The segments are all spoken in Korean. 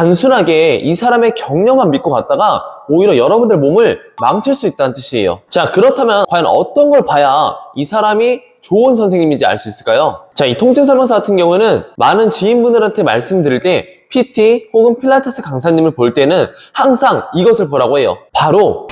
단순하게 이 사람의 경력만 믿고 갔다가 오히려 여러분들 몸을 망칠 수 있다는 뜻이에요. 자, 그렇다면 과연 어떤 걸 봐야 이 사람이 좋은 선생님인지 알 수 있을까요? 자, 이 통증 설명서 같은 경우는 많은 지인분들한테 말씀드릴 때 PT 혹은 필라테스 강사님을 볼 때는 항상 이것을 보라고 해요. 바로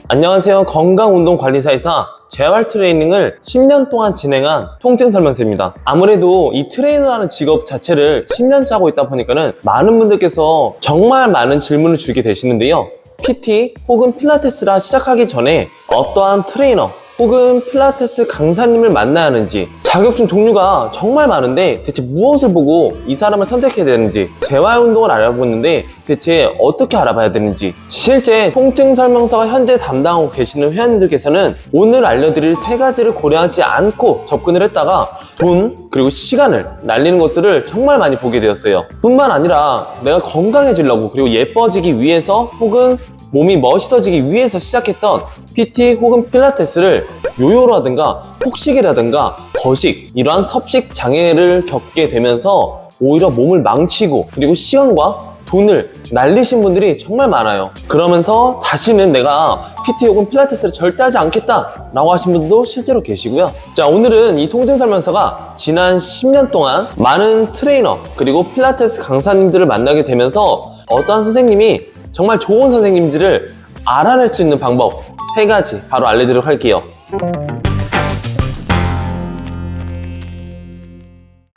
안녕하세요. 건강운동관리사이사 재활 트레이닝을 10년 동안 진행한 통증 설명서입니다. 아무래도 이 트레이너라는 직업 자체를 10년째 하고 있다 보니까는 많은 분들께서 정말 많은 질문을 주게 되시는데요. PT 혹은 필라테스라 시작하기 전에 어떠한 트레이너 혹은 필라테스 강사님을 만나야 하는지, 자격증 종류가 정말 많은데 대체 무엇을 보고 이 사람을 선택해야 되는지, 재활운동을 알아보고 있는데 대체 어떻게 알아봐야 되는지, 실제 통증 설명서가 현재 담당하고 계시는 회원님들께서는 오늘 알려드릴 세 가지를 고려하지 않고 접근을 했다가 돈 그리고 시간을 날리는 것들을 정말 많이 보게 되었어요. 뿐만 아니라 내가 건강해지려고 그리고 예뻐지기 위해서 혹은 몸이 멋있어지기 위해서 시작했던 PT 혹은 필라테스를 요요라든가 폭식이라든가 거식, 이러한 섭식 장애를 겪게 되면서 오히려 몸을 망치고 그리고 시간과 돈을 날리신 분들이 정말 많아요. 그러면서 다시는 내가 PT 혹은 필라테스를 절대 하지 않겠다 라고 하신 분들도 실제로 계시고요. 자, 오늘은 이 통증 설명서가 지난 10년 동안 많은 트레이너 그리고 필라테스 강사님들을 만나게 되면서 어떠한 선생님이 정말 좋은 선생님인지를 알아낼 수 있는 방법 3가지 바로 알려드리도록 할게요.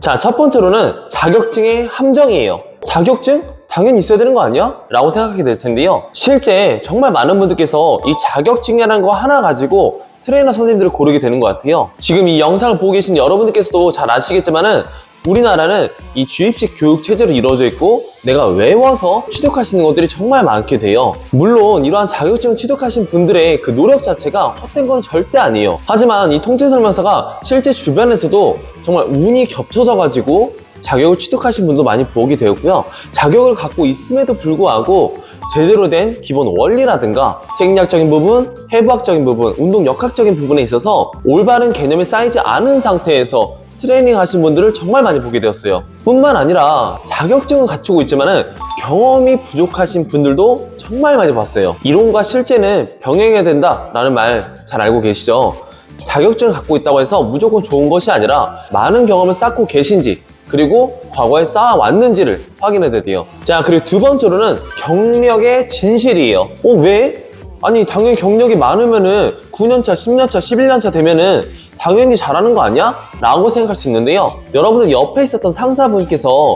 자, 첫 번째로는 자격증의 함정이에요. 자격증? 당연히 있어야 되는 거 아니야? 라고 생각하게 될 텐데요. 실제 정말 많은 분들께서 이 자격증이라는 거 하나 가지고 트레이너 선생님들을 고르게 되는 것 같아요. 지금 이 영상을 보고 계신 여러분들께서도 잘 아시겠지만은 우리나라는 이 주입식 교육 체제로 이루어져 있고 내가 외워서 취득할 수 있는 것들이 정말 많게 돼요. 물론 이러한 자격증을 취득하신 분들의 그 노력 자체가 헛된 건 절대 아니에요. 하지만 이 통증 설명서가 실제 주변에서도 정말 운이 겹쳐져 가지고 자격을 취득하신 분도 많이 보게 되었고요. 자격을 갖고 있음에도 불구하고 제대로 된 기본 원리라든가 생리학적인 부분, 해부학적인 부분, 운동 역학적인 부분에 있어서 올바른 개념이 쌓이지 않은 상태에서 트레이닝 하신 분들을 정말 많이 보게 되었어요. 뿐만 아니라 자격증은 갖추고 있지만은 경험이 부족하신 분들도 정말 많이 봤어요. 이론과 실제는 병행해야 된다라는 말 잘 알고 계시죠? 자격증을 갖고 있다고 해서 무조건 좋은 것이 아니라 많은 경험을 쌓고 계신지 그리고 과거에 쌓아왔는지를 확인해야 돼요. 자, 그리고 두 번째로는 경력의 진실이에요. 왜? 아니 당연히 경력이 많으면은 9년차, 10년차, 11년차 되면은 당연히 잘하는 거 아니야? 라고 생각할 수 있는데요. 여러분들 옆에 있었던 상사분께서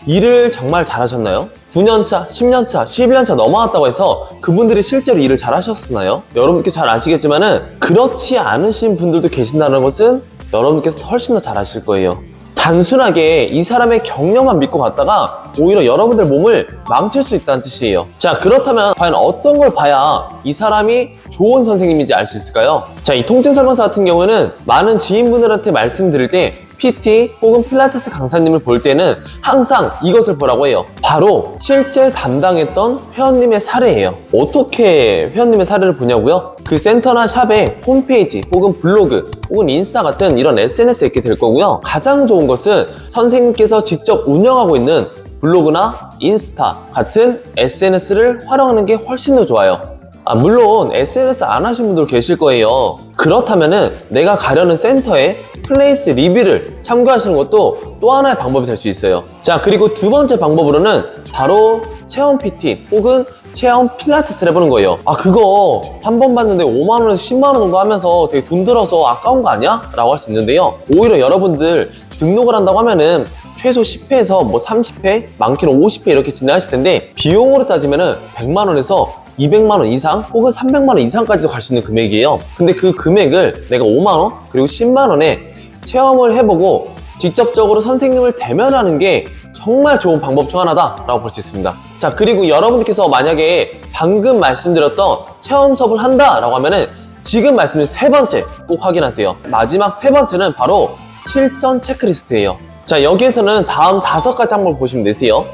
일을 정말 잘하셨나요? 9년차, 10년차, 11년차 넘어왔다고 해서 그분들이 실제로 일을 잘하셨나요? 여러분께 잘 아시겠지만은 그렇지 않으신 분들도 계신다는 것은 여러분께서 훨씬 더 잘하실 거예요. 단순하게 이 사람의 경력만 믿고 갔다가 오히려 여러분들 몸을 망칠 수 있다는 뜻이에요. 자, 그렇다면 과연 어떤 걸 봐야 이 사람이 좋은 선생님인지 알 수 있을까요? 자, 이 통증 설명서 같은 경우는 많은 지인분들한테 말씀드릴 때 PT 혹은 필라테스 강사님을 볼 때는 항상 이것을 보라고 해요. 바로 실제 담당했던 회원님의 사례예요. 어떻게 회원님의 사례를 보냐고요? 그 센터나 샵의 홈페이지 혹은 블로그 혹은 인스타 같은 이런 SNS에 있게 될 거고요. 가장 좋은 것은 선생님께서 직접 운영하고 있는 블로그나 인스타 같은 SNS를 활용하는 게 훨씬 더 좋아요. 물론 SNS 안 하신 분들 계실 거예요. 그렇다면은 내가 가려는 센터의 플레이스 리뷰를 참고하시는 것도 또 하나의 방법이 될 수 있어요. 자, 그리고 두 번째 방법으로는 바로 체험 PT 혹은 체험 필라테스를 해보는 거예요. 그거 한 번 봤는데 5만원에서 10만원 정도 하면서 되게 돈 들어서 아까운 거 아니야? 라고 할 수 있는데요. 오히려 여러분들 등록을 한다고 하면은 최소 10회에서 30회, 많게는 50회 이렇게 진행하실 텐데 비용으로 따지면은 100만원에서 200만원 이상 혹은 300만원 이상까지도 갈 수 있는 금액이에요. 근데 그 금액을 내가 5만원 그리고 10만원에 체험을 해보고 직접적으로 선생님을 대면하는 게 정말 좋은 방법 중 하나다 라고 볼 수 있습니다. 자, 그리고 여러분들께서 만약에 방금 말씀드렸던 체험 수업을 한다 라고 하면은 지금 말씀드린 세 번째 꼭 확인하세요. 마지막 세 번째는 바로 실전 체크리스트예요. 자, 여기에서는 다음 5가지 항목을 보시면 되세요.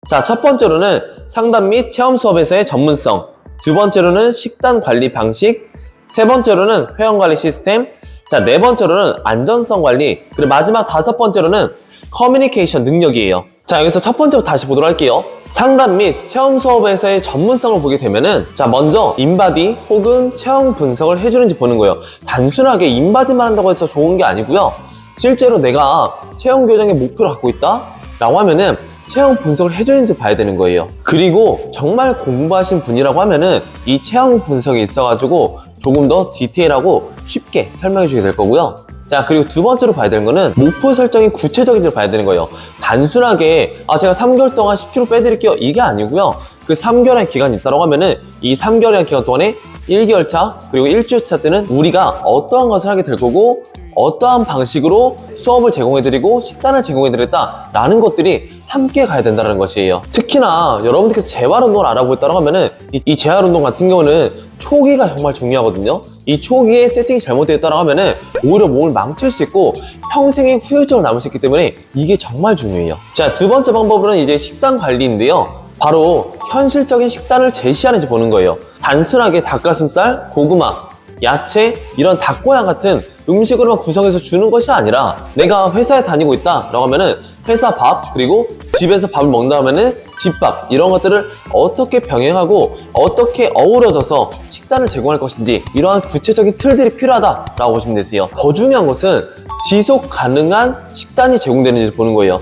자, 첫 번째로는 상담 및 체험 수업에서의 전문성, 두 번째로는 식단 관리 방식, 세 번째로는 회원 관리 시스템, 자, 네 번째로는 안전성 관리, 그리고 마지막 다섯 번째로는 커뮤니케이션 능력이에요. 자, 여기서 첫 번째부터 다시 보도록 할게요. 상담 및 체험 수업에서의 전문성을 보게 되면은, 자, 먼저 인바디 혹은 체형 분석을 해주는지 보는 거예요. 단순하게 인바디만 한다고 해서 좋은 게 아니고요. 실제로 내가 체형 교정의 목표를 갖고 있다 라고 하면은 체형 분석을 해주는지 봐야 되는 거예요. 그리고 정말 공부하신 분이라고 하면은 이 체형 분석이 있어가지고 조금 더 디테일하고 쉽게 설명해 주게 될 거고요. 자, 그리고 두 번째로 봐야 되는 거는 목표 설정이 구체적인지를 봐야 되는 거예요. 단순하게 제가 3개월 동안 10kg 빼드릴게요, 이게 아니고요. 그 3개월의 기간이 있다고 하면은 이 3개월의 기간 동안에 1개월 차 그리고 1주 차 때는 우리가 어떠한 것을 하게 될 거고 어떠한 방식으로 수업을 제공해드리고 식단을 제공해드렸다 라는 것들이 함께 가야 된다는 것이에요. 특히나 여러분들께서 재활운동을 알아보겠다고 하면은 이 재활운동 같은 경우는 초기가 정말 중요하거든요. 이 초기에 세팅이 잘못되었다고 하면은 오히려 몸을 망칠 수 있고 평생의 후유증을 남을 수 있기 때문에 이게 정말 중요해요. 자, 두 번째 방법으로는 이제 식단 관리인데요. 바로 현실적인 식단을 제시하는지 보는 거예요. 단순하게 닭가슴살, 고구마, 야채, 이런 닭고양 같은 음식으로만 구성해서 주는 것이 아니라 내가 회사에 다니고 있다 라고 하면은 회사 밥, 그리고 집에서 밥을 먹는다 하면은 집밥, 이런 것들을 어떻게 병행하고 어떻게 어우러져서 식단을 제공할 것인지 이러한 구체적인 틀들이 필요하다라고 보시면 되세요. 더 중요한 것은 지속 가능한 식단이 제공되는지 보는 거예요.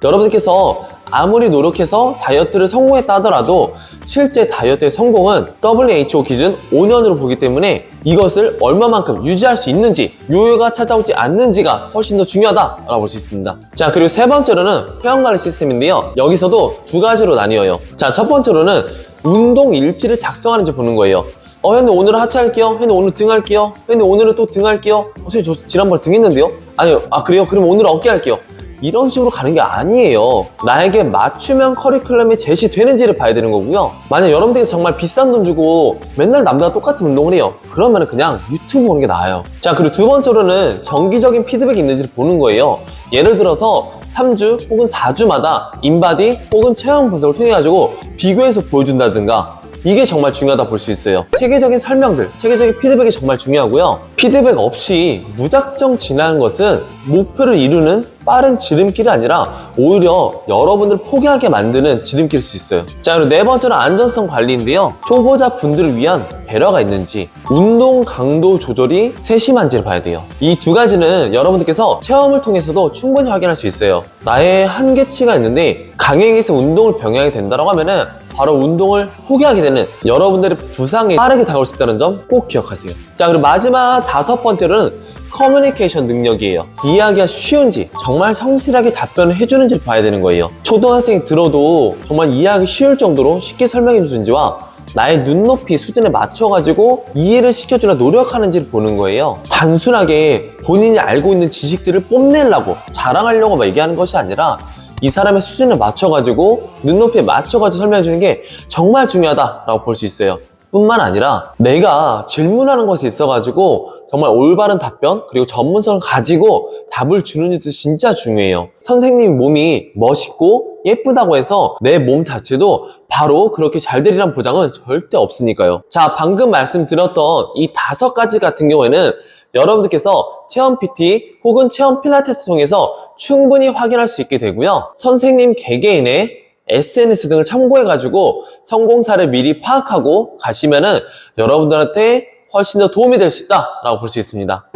여러분들께서 아무리 노력해서 다이어트를 성공했다 하더라도 실제 다이어트의 성공은 WHO 기준 5년으로 보기 때문에 이것을 얼마만큼 유지할 수 있는지, 요요가 찾아오지 않는지가 훨씬 더 중요하다라고 볼 수 있습니다. 자, 그리고 세 번째로는 회원관리 시스템인데요. 여기서도 두 가지로 나뉘어요. 자, 첫 번째로는 운동 일지를 작성하는지 보는 거예요. 회원님 오늘은 하체 할게요. 회원님 오늘 등 할게요. 회원님 오늘은 또 등 할게요. 선생님 저 지난번에 등 했는데요? 아니요. 그래요? 그럼 오늘은 어깨 할게요. 이런 식으로 가는 게 아니에요. 나에게 맞춤형 커리큘럼이 제시되는지를 봐야 되는 거고요. 만약 여러분들께서 정말 비싼 돈 주고 맨날 남들과 똑같은 운동을 해요. 그러면 그냥 유튜브 보는 게 나아요. 자, 그리고 두 번째로는 정기적인 피드백이 있는지를 보는 거예요. 예를 들어서 3주 혹은 4주마다 인바디 혹은 체형 분석을 통해 가지고 비교해서 보여준다든가, 이게 정말 중요하다 볼 수 있어요. 체계적인 설명들, 체계적인 피드백이 정말 중요하고요. 피드백 없이 무작정 진행하는 것은 목표를 이루는 빠른 지름길이 아니라 오히려 여러분들 포기하게 만드는 지름길일 수 있어요. 자, 그리고 네 번째는 안전성 관리인데요. 초보자 분들을 위한 배려가 있는지, 운동 강도 조절이 세심한지를 봐야 돼요. 이 두 가지는 여러분들께서 체험을 통해서도 충분히 확인할 수 있어요. 나의 한계치가 있는데 강행해서 운동을 병행하게 된다고 하면은 바로 운동을 포기하게 되는 여러분들의 부상에 빠르게 다가올 수 있다는 점 꼭 기억하세요. 자, 그리고 마지막 다섯 번째로는 커뮤니케이션 능력이에요. 이해하기가 쉬운지, 정말 성실하게 답변을 해주는지를 봐야 되는 거예요. 초등학생이 들어도 정말 이해하기 쉬울 정도로 쉽게 설명해 주는지와 나의 눈높이 수준에 맞춰가지고 이해를 시켜주려 노력하는지를 보는 거예요. 단순하게 본인이 알고 있는 지식들을 뽐내려고 자랑하려고 막 얘기하는 것이 아니라 이 사람의 수준에 맞춰가지고 눈높이에 맞춰가지고 설명해주는 게 정말 중요하다라고 볼 수 있어요. 뿐만 아니라 내가 질문하는 것에 있어가지고 정말 올바른 답변 그리고 전문성을 가지고 답을 주는 일도 진짜 중요해요. 선생님 몸이 멋있고 예쁘다고 해서 내 몸 자체도 바로 그렇게 잘 되리란 보장은 절대 없으니까요. 자, 방금 말씀드렸던 이 5가지 같은 경우에는 여러분들께서 체험 PT 혹은 체험 필라테스 통해서 충분히 확인할 수 있게 되고요. 선생님 개개인의 SNS 등을 참고해가지고 성공 사례를 미리 파악하고 가시면은 여러분들한테 훨씬 더 도움이 될 수 있다라고 볼 수 있습니다.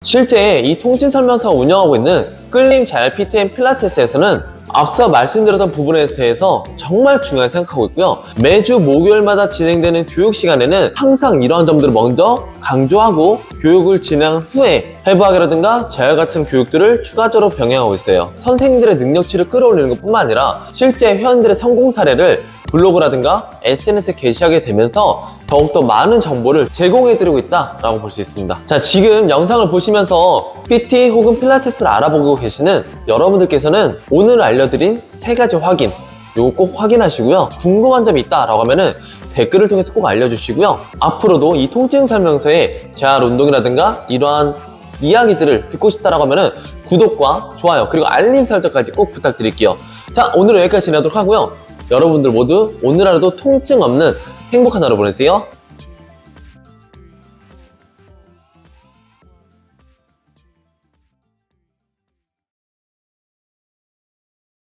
실제 이 통진 설명서가 운영하고 있는 끌림 잘 PT 앤 필라테스에서는 앞서 말씀드렸던 부분에 대해서 정말 중요하게 생각하고 있고요. 매주 목요일마다 진행되는 교육 시간에는 항상 이러한 점들을 먼저 강조하고 교육을 진행한 후에 회부하기라든가 재활 같은 교육들을 추가적으로 병행하고 있어요. 선생님들의 능력치를 끌어올리는 것뿐만 아니라 실제 회원들의 성공 사례를 블로그라든가 SNS에 게시하게 되면서 더욱더 많은 정보를 제공해드리고 있다라고 볼 수 있습니다. 자, 지금 영상을 보시면서 PT 혹은 필라테스를 알아보고 계시는 여러분들께서는 오늘 알려드린 3가지 확인, 요거 꼭 확인하시고요. 궁금한 점이 있다라고 하면은 댓글을 통해서 꼭 알려주시고요. 앞으로도 이 통증 설명서에 재활 운동이라든가 이러한 이야기들을 듣고 싶다라고 하면은 구독과 좋아요 그리고 알림 설정까지 꼭 부탁드릴게요. 자, 오늘은 여기까지 진행하도록 하고요. 여러분들 모두 오늘 하루도 통증 없는 행복한 하루 보내세요.